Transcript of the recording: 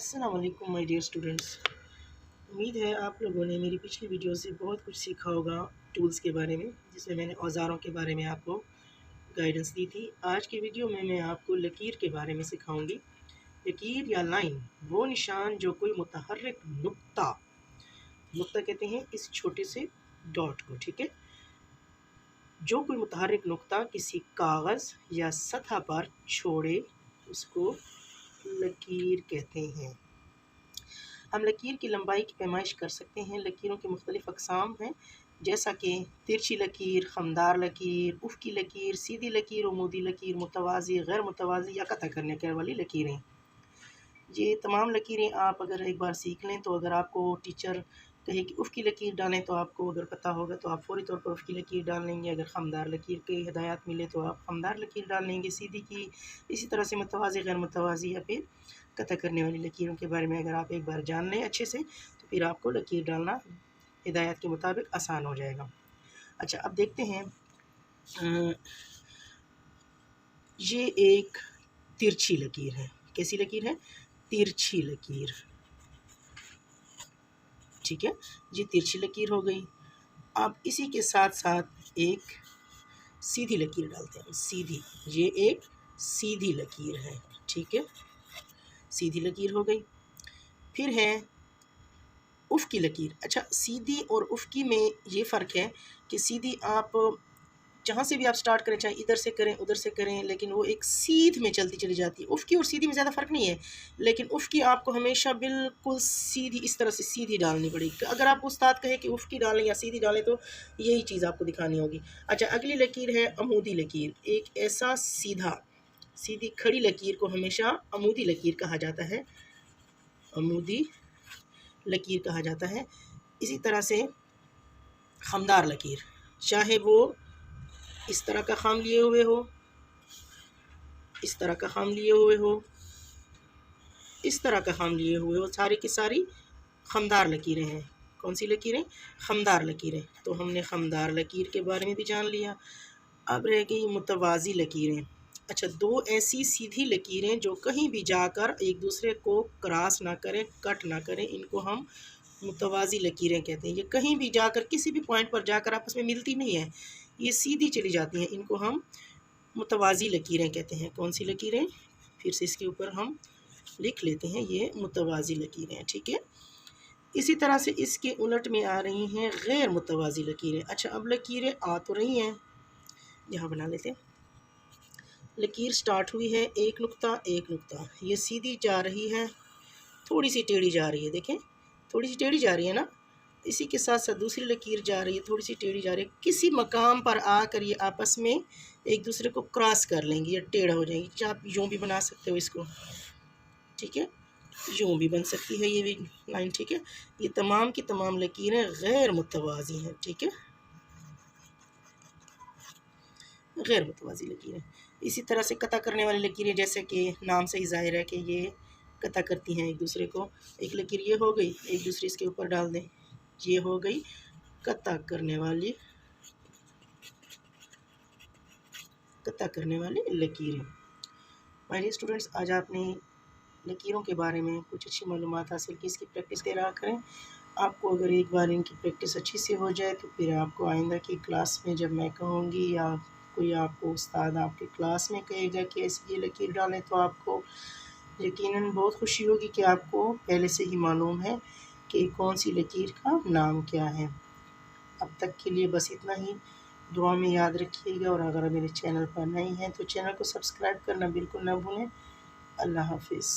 अस्सलाम वालेकुम my dear students. उम्मीद है आप लोगों ने मेरी पिछली वीडियो से बहुत कुछ सीखा होगा टूल्स के बारे में, जिसमें मैंने औज़ारों के बारे में आपको गाइडेंस दी थी। आज की वीडियो में मैं आपको लकीर के बारे में सिखाऊंगी। लकीर या लाइन वो निशान जो कोई मुतहर्रिक नुक्ता कहते हैं इस छोटे से डॉट को, ठीक है, जो कोई मुतहर्रिक नुक्ता किसी कागज़ या सतह पर छोड़े उसको लकीर कहते हैं। हम लकीर की लंबाई की पैमाइश कर सकते हैं। लकीरों के मुख्तलिफ़ अक़साम हैं, जैसा कि तिरछी लकीर, खमदार लकीर, उफ़क़ी लकीर, सीधी लकीर, उमूदी लकीर, मुतवाज़ी, गैर मुतवाज़ी या कतई करने वाली लकीरें। ये तमाम लकीरें आप अगर एक बार सीख लें तो अगर आपको टीचर कहे कि उफ़क़ी लकीर डालें तो आपको अगर पता होगा तो आप फ़ौरी तौर पर उफ़क़ी लकीर डाल लेंगे। अगर खमदार लकीर की हिदायत मिले तो आप खमदार लकीर डाल लेंगे, सीधी की। इसी तरह से मुतवाज़ी, गैर मुतवाज़ी या फिर कतई करने वाली लकीरों के बारे में अगर आप एक बार जान लें अच्छे से तो फिर आपको लकीर डालना हिदायत के मुताबिक आसान हो जाएगा। अच्छा, अब देखते हैं, ये एक तिरछी लकीर है। कैसी लकीर है? तिरछी लकीर, ठीक है। ये तिरछी लकीर हो गई। अब इसी के साथ साथ एक सीधी लकीर डालते हैं। सीधी, ये एक सीधी लकीर है, ठीक है, सीधी लकीर हो गई। फिर है उफ़क़ी लकीर। अच्छा, सीधी और उफ़क़ी में ये फ़र्क है कि सीधी आप जहाँ से भी आप स्टार्ट करें, चाहे इधर से करें उधर से करें, लेकिन वो एक सीध में चलती चली जाती है। उफ़क़ी और सीधी में ज़्यादा फ़र्क नहीं है, लेकिन उफ़क़ी आपको हमेशा बिल्कुल सीधी, इस तरह से सीधी डालनी पड़ेगी। अगर आप उस्ताद कहे कि उफ़क़ी डालें या सीधी डालें तो यही चीज़ आपको दिखानी होगी। अच्छा, अगली लकीर है अमूदी लकीर। एक ऐसा सीधी खड़ी लकीर को हमेशा अमूदी लकीर कहा जाता है, अमूदी लकीर कहा जाता है। इसी तरह से खमदार लकीर, चाहे वो इस तरह का खाम लिए हुए हो, इस तरह का खाम लिए हुए हो, इस तरह का खाम लिए हुए हो, सारी की सारी खमदार लकीरें हैं। कौन सी लकीरें? खमदार लकीरें। तो हमने खमदार लकीर के बारे में भी जान लिया। अब रह गई मुतवाज़ी लकीरें। अच्छा, दो ऐसी सीधी लकीरें जो कहीं भी जाकर एक दूसरे को क्रॉस ना करें, कट ना करें, इनको हम मुतवाज़ी लकीरें कहते हैं। ये कहीं भी जाकर किसी भी पॉइंट पर जाकर आपस में मिलती नहीं है, ये सीधी चली जाती हैं। इनको हम मुतवाज़ी लकीरें कहते हैं। कौन सी लकीरें? फिर से इसके ऊपर हम लिख लेते हैं, ये मुतवाज़ी लकीरें, ठीक है। इसी तरह से इसके उलट में आ रही हैं गैर मुतवाज़ी लकीरें। अच्छा, अब लकीरें आ तो रही हैं, यहाँ बना लेते हैं। लकीर स्टार्ट हुई है, एक नुक्ता, ये सीधी जा रही है, थोड़ी सी टेढ़ी जा रही है, देखें थोड़ी सी टेढ़ी जा रही है ना। इसी के साथ साथ दूसरी लकीर जा रही है, थोड़ी सी टेढ़ी जा रही है। किसी मकाम पर आकर ये आपस में एक दूसरे को क्रॉस कर लेंगी या टेढ़ा हो जाएंगी। आप यूँ भी बना सकते हो इसको, ठीक है, यूँ भी बन सकती है ये भी लाइन, ठीक है। ये तमाम की तमाम लकीरें गैर मुतवाज़ी हैं, ठीक है, गैर मुतवाज़ी लकीरें। इसी तरह से कतई करने वाली लकीरें, जैसे कि नाम से ही ज़ाहिर है कि ये कतई करती हैं एक दूसरे को। एक लकीर ये हो गई, एक दूसरी इसके ऊपर डाल दें, ये हो गई कतई करने वाली लकीरें। माय डियर स्टूडेंट्स, आज आपने लकीरों के बारे में कुछ अच्छी मालूमात हासिल की। इसकी प्रैक्टिस कर रहा करें। आपको अगर एक बार इनकी प्रैक्टिस अच्छी से हो जाए तो फिर आपको आइंदा की क्लास में जब मैं कहूँगी या कोई आपको उस्ताद आपके क्लास में कहेगा कि ऐसी ये लकीर डालें तो आपको यकीनन बहुत खुशी होगी कि आपको पहले से ही मालूम है कि कौन सी लकीर का नाम क्या है। अब तक के लिए बस इतना ही। दुआ में याद रखिएगा, और अगर मेरे चैनल पर नए हैं तो चैनल को सब्सक्राइब करना बिल्कुल ना भूलें। अल्लाह हाफिज़।